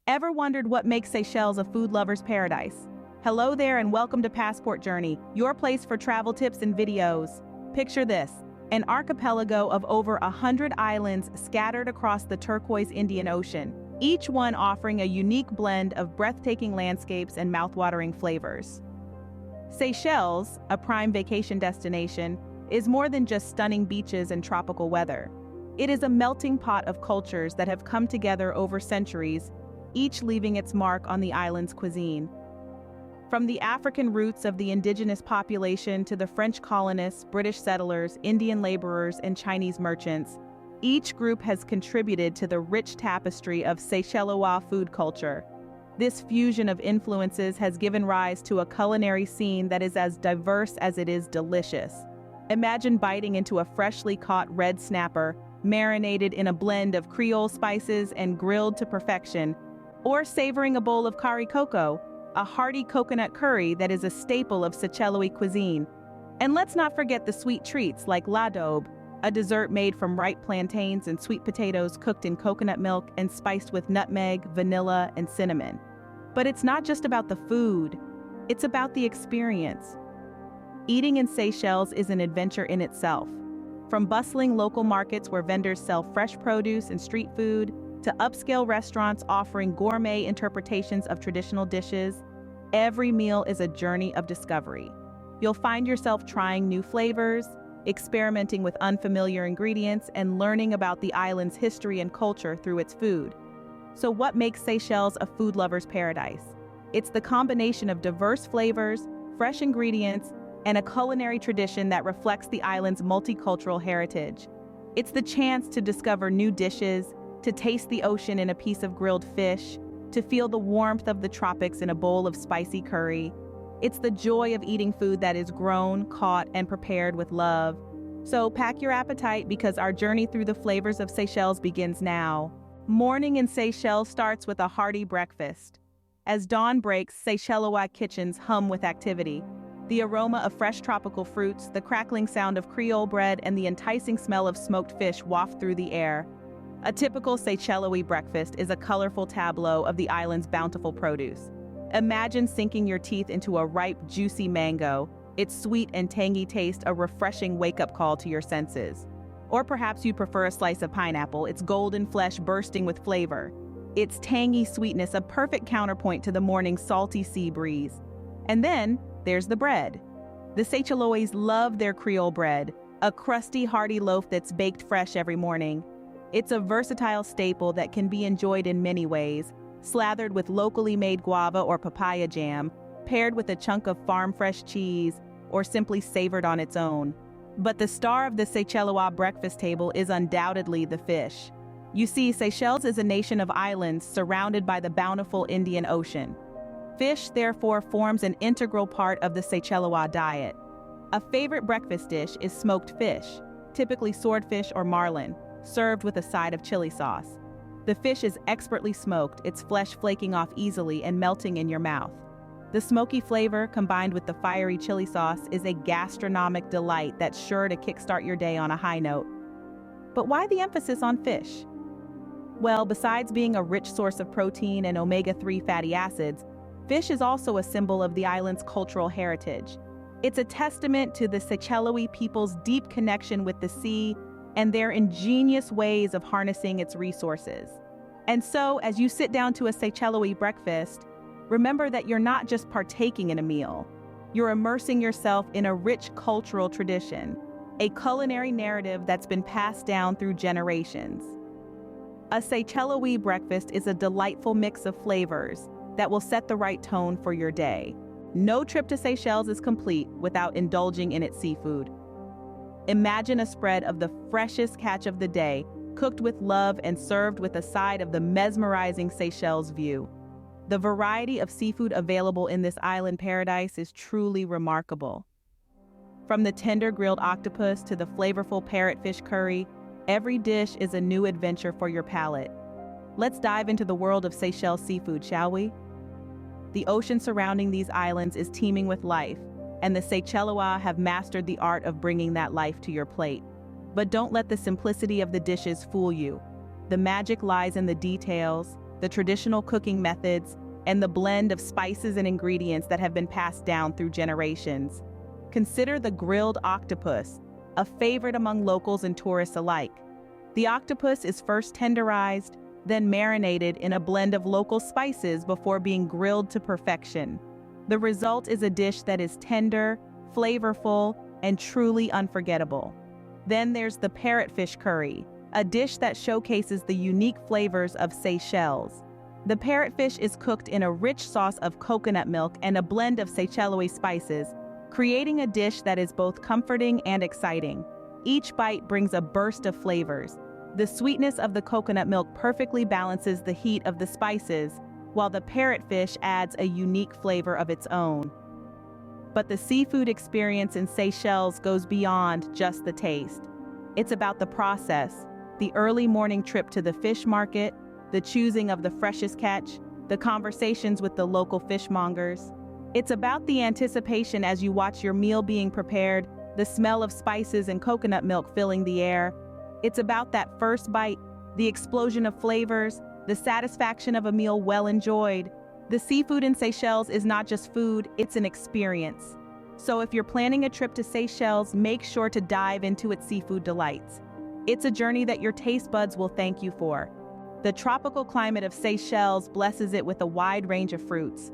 Ever wondered what makes Seychelles a food lover's paradise? Hello there and welcome to Passport Journey, your place for travel tips and videos. Picture this, an archipelago of over 100 islands scattered across the turquoise Indian Ocean, each one offering a unique blend of breathtaking landscapes and mouthwatering flavors. Seychelles, a prime vacation destination, is more than just stunning beaches and tropical weather. It is a melting pot of cultures that have come together over centuries, each leaving its mark on the island's cuisine. From the African roots of the indigenous population to the French colonists, British settlers, Indian laborers, and Chinese merchants, each group has contributed to the rich tapestry of Seychellois food culture. This fusion of influences has given rise to a culinary scene that is as diverse as it is delicious. Imagine biting into a freshly caught red snapper, marinated in a blend of Creole spices and grilled to perfection, or savoring a bowl of kari cocoa, a hearty coconut curry that is a staple of Seychellois cuisine. And let's not forget the sweet treats like la daube, a dessert made from ripe plantains and sweet potatoes cooked in coconut milk and spiced with nutmeg, vanilla, and cinnamon. But it's not just about the food, it's about the experience. Eating in Seychelles is an adventure in itself. From bustling local markets where vendors sell fresh produce and street food, to upscale restaurants offering gourmet interpretations of traditional dishes, every meal is a journey of discovery. You'll find yourself trying new flavors, experimenting with unfamiliar ingredients, and learning about the island's history and culture through its food. So what makes Seychelles a food lover's paradise? It's the combination of diverse flavors, fresh ingredients, and a culinary tradition that reflects the island's multicultural heritage. It's the chance to discover new dishes, to taste the ocean in a piece of grilled fish, to feel the warmth of the tropics in a bowl of spicy curry. It's the joy of eating food that is grown, caught, and prepared with love. So pack your appetite because our journey through the flavors of Seychelles begins now. Morning in Seychelles starts with a hearty breakfast. As dawn breaks, Seychellois kitchens hum with activity. The aroma of fresh tropical fruits, the crackling sound of Creole bread, and the enticing smell of smoked fish waft through the air. A typical Seychellois breakfast is a colorful tableau of the island's bountiful produce. Imagine sinking your teeth into a ripe, juicy mango, its sweet and tangy taste a refreshing wake-up call to your senses. Or perhaps you prefer a slice of pineapple, its golden flesh bursting with flavor. Its tangy sweetness a perfect counterpoint to the morning's salty sea breeze. And then, there's the bread. The Seychellois love their Creole bread, a crusty, hearty loaf that's baked fresh every morning. It's a versatile staple that can be enjoyed in many ways, slathered with locally made guava or papaya jam, paired with a chunk of farm-fresh cheese, or simply savored on its own. But the star of the Seychellois breakfast table is undoubtedly the fish. You see, Seychelles is a nation of islands surrounded by the bountiful Indian Ocean. Fish, therefore, forms an integral part of the Seychellois diet. A favorite breakfast dish is smoked fish, typically swordfish or marlin, served with a side of chili sauce. The fish is expertly smoked, its flesh flaking off easily and melting in your mouth. The smoky flavor, combined with the fiery chili sauce, is a gastronomic delight that's sure to kickstart your day on a high note. But why the emphasis on fish? Well, besides being a rich source of protein and omega-3 fatty acids, fish is also a symbol of the island's cultural heritage. It's a testament to the Seychellois people's deep connection with the sea and their ingenious ways of harnessing its resources. And so, as you sit down to a Seychellois breakfast, remember that you're not just partaking in a meal. You're immersing yourself in a rich cultural tradition, a culinary narrative that's been passed down through generations. A Seychellois breakfast is a delightful mix of flavors that will set the right tone for your day. No trip to Seychelles is complete without indulging in its seafood. Imagine a spread of the freshest catch of the day, cooked with love and served with a side of the mesmerizing Seychelles view. The variety of seafood available in this island paradise is truly remarkable. From the tender grilled octopus to the flavorful parrotfish curry, every dish is a new adventure for your palate. Let's dive into the world of Seychelles seafood, shall we? The ocean surrounding these islands is teeming with life, and the Seychellois have mastered the art of bringing that life to your plate. But don't let the simplicity of the dishes fool you. The magic lies in the details, the traditional cooking methods, and the blend of spices and ingredients that have been passed down through generations. Consider the grilled octopus, a favorite among locals and tourists alike. The octopus is first tenderized, then marinated in a blend of local spices before being grilled to perfection. The result is a dish that is tender, flavorful, and truly unforgettable. Then there's the parrotfish curry, a dish that showcases the unique flavors of Seychelles. The parrotfish is cooked in a rich sauce of coconut milk and a blend of Seychellois spices, creating a dish that is both comforting and exciting. Each bite brings a burst of flavors. The sweetness of the coconut milk perfectly balances the heat of the spices, while the parrotfish adds a unique flavor of its own. But the seafood experience in Seychelles goes beyond just the taste. It's about the process, the early morning trip to the fish market, the choosing of the freshest catch, the conversations with the local fishmongers. It's about the anticipation as you watch your meal being prepared, the smell of spices and coconut milk filling the air. It's about that first bite, the explosion of flavors, the satisfaction of a meal well enjoyed. The seafood in Seychelles is not just food, it's an experience. So if you're planning a trip to Seychelles, make sure to dive into its seafood delights. It's a journey that your taste buds will thank you for. The tropical climate of Seychelles blesses it with a wide range of fruits.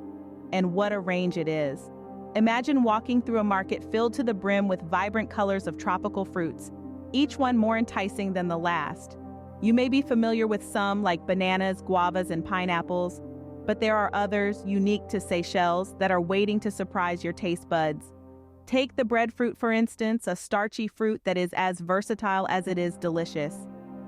And what a range it is. Imagine walking through a market filled to the brim with vibrant colors of tropical fruits, each one more enticing than the last. You may be familiar with some like bananas, guavas, and pineapples, but there are others unique to Seychelles that are waiting to surprise your taste buds. Take the breadfruit, for instance, a starchy fruit that is as versatile as it is delicious.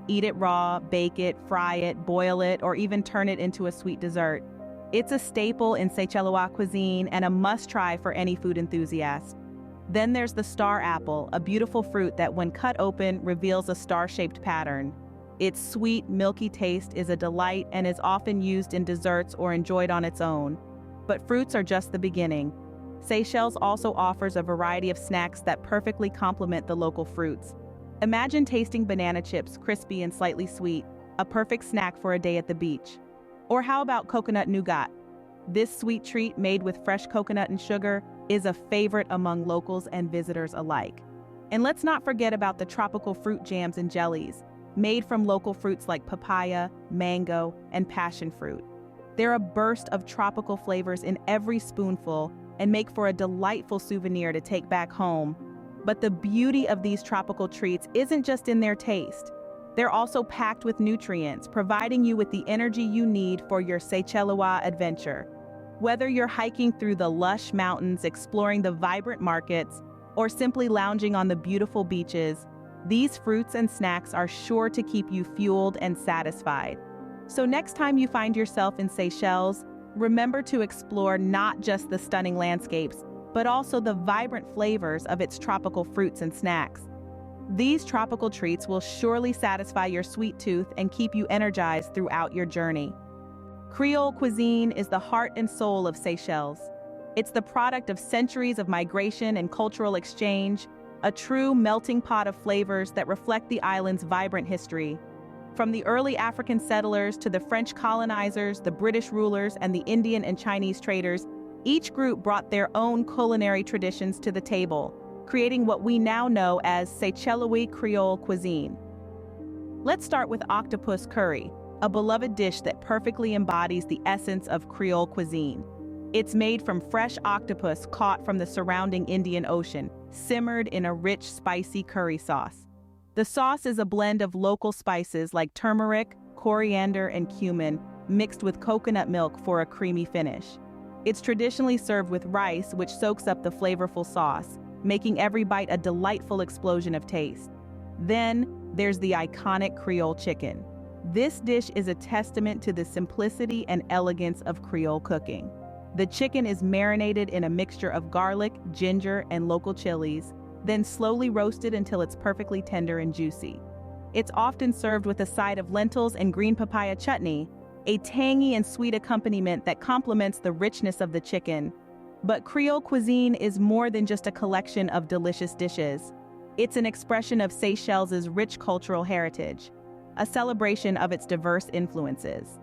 Eat it raw, bake it, fry it, boil it, or even turn it into a sweet dessert. It's a staple in Seychellois cuisine and a must-try for any food enthusiast. Then there's the star apple, a beautiful fruit that when cut open reveals a star-shaped pattern. Its sweet, milky taste is a delight and is often used in desserts or enjoyed on its own. But fruits are just the beginning. Seychelles also offers a variety of snacks that perfectly complement the local fruits. Imagine tasting banana chips, crispy and slightly sweet, a perfect snack for a day at the beach. Or how about coconut nougat? This sweet treat made with fresh coconut and sugar is a favorite among locals and visitors alike. And let's not forget about the tropical fruit jams and jellies, made from local fruits like papaya, mango, and passion fruit. They're a burst of tropical flavors in every spoonful and make for a delightful souvenir to take back home. But the beauty of these tropical treats isn't just in their taste. They're also packed with nutrients, providing you with the energy you need for your Seychellois adventure. Whether you're hiking through the lush mountains, exploring the vibrant markets, or simply lounging on the beautiful beaches, these fruits and snacks are sure to keep you fueled and satisfied. So next time you find yourself in Seychelles, remember to explore not just the stunning landscapes, but also the vibrant flavors of its tropical fruits and snacks. These tropical treats will surely satisfy your sweet tooth and keep you energized throughout your journey. Creole cuisine is the heart and soul of Seychelles. It's the product of centuries of migration and cultural exchange, a true melting pot of flavors that reflect the island's vibrant history. From the early African settlers to the French colonizers, the British rulers, and the Indian and Chinese traders, each group brought their own culinary traditions to the table, creating what we now know as Seychellois Creole cuisine. Let's start with octopus curry, a beloved dish that perfectly embodies the essence of Creole cuisine. It's made from fresh octopus caught from the surrounding Indian Ocean, simmered in a rich, spicy curry sauce. The sauce is a blend of local spices like turmeric, coriander, and cumin, mixed with coconut milk for a creamy finish. It's traditionally served with rice, which soaks up the flavorful sauce, making every bite a delightful explosion of taste. Then, there's the iconic Creole chicken. This dish is a testament to the simplicity and elegance of Creole cooking. The chicken is marinated in a mixture of garlic, ginger, and local chilies, then slowly roasted until it's perfectly tender and juicy. It's often served with a side of lentils and green papaya chutney, a tangy and sweet accompaniment that complements the richness of the chicken. But Creole cuisine is more than just a collection of delicious dishes. It's an expression of Seychelles' rich cultural heritage, a celebration of its diverse influences.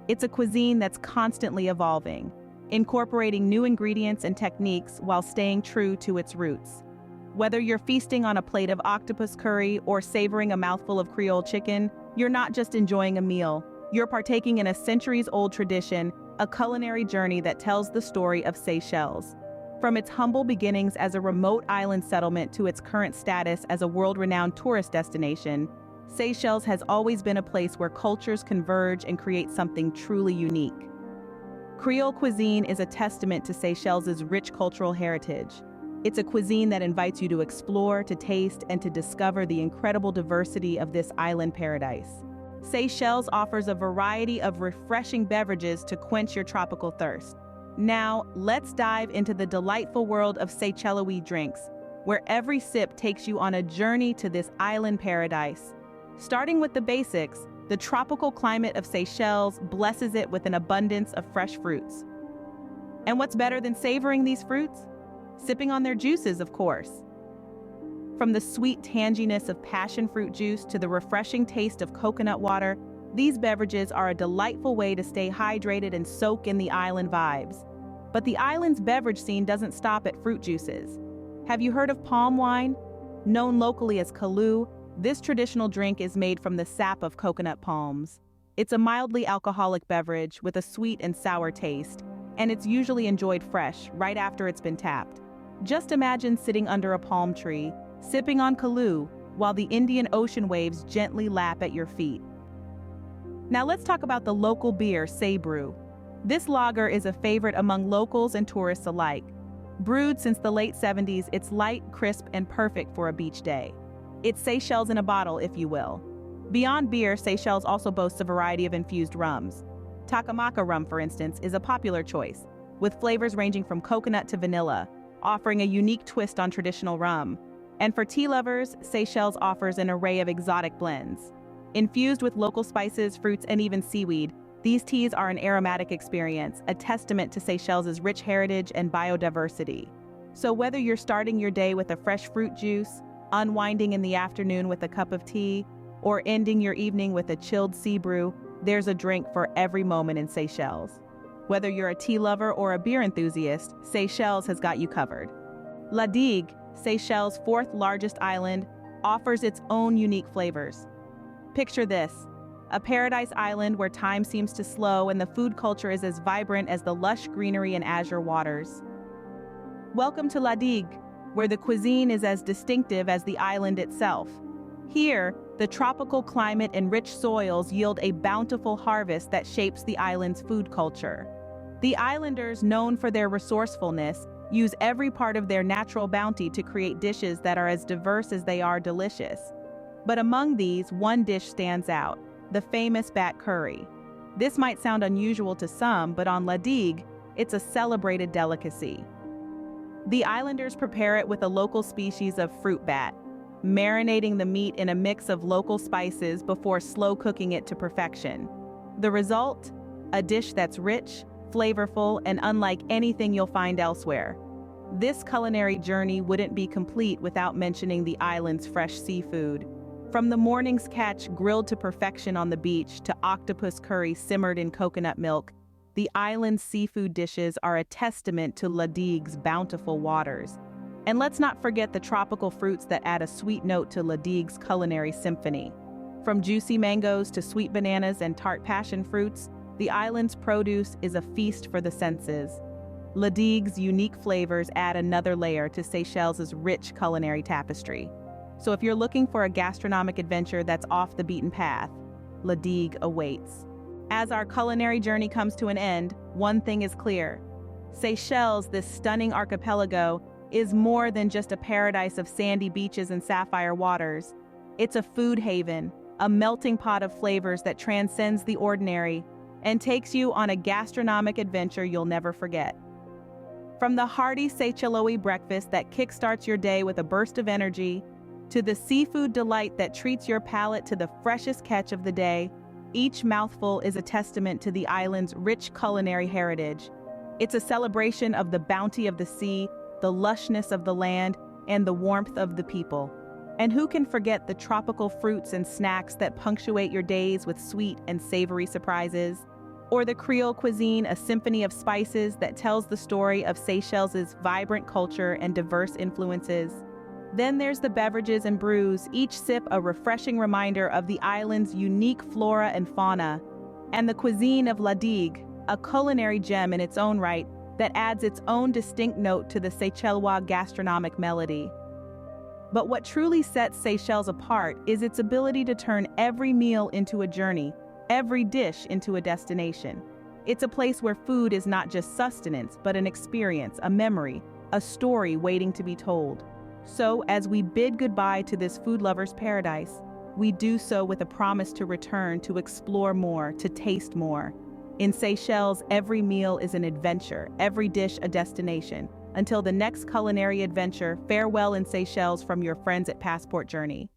It's a cuisine that's constantly evolving, incorporating new ingredients and techniques while staying true to its roots. Whether you're feasting on a plate of octopus curry or savoring a mouthful of Creole chicken, you're not just enjoying a meal. You're partaking in a centuries-old tradition, a culinary journey that tells the story of Seychelles. From its humble beginnings as a remote island settlement to its current status as a world-renowned tourist destination, Seychelles has always been a place where cultures converge and create something truly unique. Creole cuisine is a testament to Seychelles' rich cultural heritage. It's a cuisine that invites you to explore, to taste, and to discover the incredible diversity of this island paradise. Seychelles offers a variety of refreshing beverages to quench your tropical thirst. Now, let's dive into the delightful world of Seychellois drinks, where every sip takes you on a journey to this island paradise. Starting with the basics, the tropical climate of Seychelles blesses it with an abundance of fresh fruits. And what's better than savoring these fruits? Sipping on their juices, of course. From the sweet tanginess of passion fruit juice to the refreshing taste of coconut water, these beverages are a delightful way to stay hydrated and soak in the island vibes. But the island's beverage scene doesn't stop at fruit juices. Have you heard of palm wine? Known locally as kalou, this traditional drink is made from the sap of coconut palms. It's a mildly alcoholic beverage with a sweet and sour taste, and it's usually enjoyed fresh, right after it's been tapped. Just imagine sitting under a palm tree, sipping on kalou, while the Indian Ocean waves gently lap at your feet. Now let's talk about the local beer, Seychelles. This lager is a favorite among locals and tourists alike. Brewed since the late 70s, it's light, crisp, and perfect for a beach day. It's Seychelles in a bottle, if you will. Beyond beer, Seychelles also boasts a variety of infused rums. Takamaka rum, for instance, is a popular choice, with flavors ranging from coconut to vanilla, offering a unique twist on traditional rum. And for tea lovers, Seychelles offers an array of exotic blends. Infused with local spices, fruits, and even seaweed, these teas are an aromatic experience, a testament to Seychelles' rich heritage and biodiversity. So whether you're starting your day with a fresh fruit juice, unwinding in the afternoon with a cup of tea, or ending your evening with a chilled sea brew, there's a drink for every moment in Seychelles. Whether you're a tea lover or a beer enthusiast, Seychelles has got you covered. La Digue, Seychelles' fourth largest island, offers its own unique flavors. Picture this, a paradise island where time seems to slow and the food culture is as vibrant as the lush greenery and azure waters. Welcome to La Digue, where the cuisine is as distinctive as the island itself. Here, the tropical climate and rich soils yield a bountiful harvest that shapes the island's food culture. The islanders, known for their resourcefulness, use every part of their natural bounty to create dishes that are as diverse as they are delicious. But among these, one dish stands out, the famous bat curry. This might sound unusual to some, but on La Digue, it's a celebrated delicacy. The islanders prepare it with a local species of fruit bat, marinating the meat in a mix of local spices before slow cooking it to perfection. The result? A dish that's rich, flavorful, and unlike anything you'll find elsewhere. This culinary journey wouldn't be complete without mentioning the island's fresh seafood. From the morning's catch grilled to perfection on the beach to octopus curry simmered in coconut milk, the island's seafood dishes are a testament to La Digue's bountiful waters. And let's not forget the tropical fruits that add a sweet note to La Digue's culinary symphony. From juicy mangoes to sweet bananas and tart passion fruits, the island's produce is a feast for the senses. La Digue's unique flavors add another layer to Seychelles' rich culinary tapestry. So if you're looking for a gastronomic adventure that's off the beaten path, La Digue awaits. As our culinary journey comes to an end, one thing is clear. Seychelles, this stunning archipelago, is more than just a paradise of sandy beaches and sapphire waters. It's a food haven, a melting pot of flavors that transcends the ordinary and takes you on a gastronomic adventure you'll never forget. From the hearty Seychellois breakfast that kickstarts your day with a burst of energy, to the seafood delight that treats your palate to the freshest catch of the day, each mouthful is a testament to the island's rich culinary heritage. It's a celebration of the bounty of the sea, the lushness of the land, and the warmth of the people. And who can forget the tropical fruits and snacks that punctuate your days with sweet and savory surprises? Or the Creole cuisine, a symphony of spices that tells the story of Seychelles' vibrant culture and diverse influences. Then there's the beverages and brews, each sip a refreshing reminder of the island's unique flora and fauna. And the cuisine of La Digue, a culinary gem in its own right that adds its own distinct note to the Seychellois gastronomic melody. But what truly sets Seychelles apart is its ability to turn every meal into a journey, every dish into a destination. It's a place where food is not just sustenance, but an experience, a memory, a story waiting to be told. So, as we bid goodbye to this food lover's paradise, we do so with a promise to return, to explore more, to taste more. In Seychelles, every meal is an adventure, every dish a destination. Until the next culinary adventure, farewell in Seychelles from your friends at Passport Journey.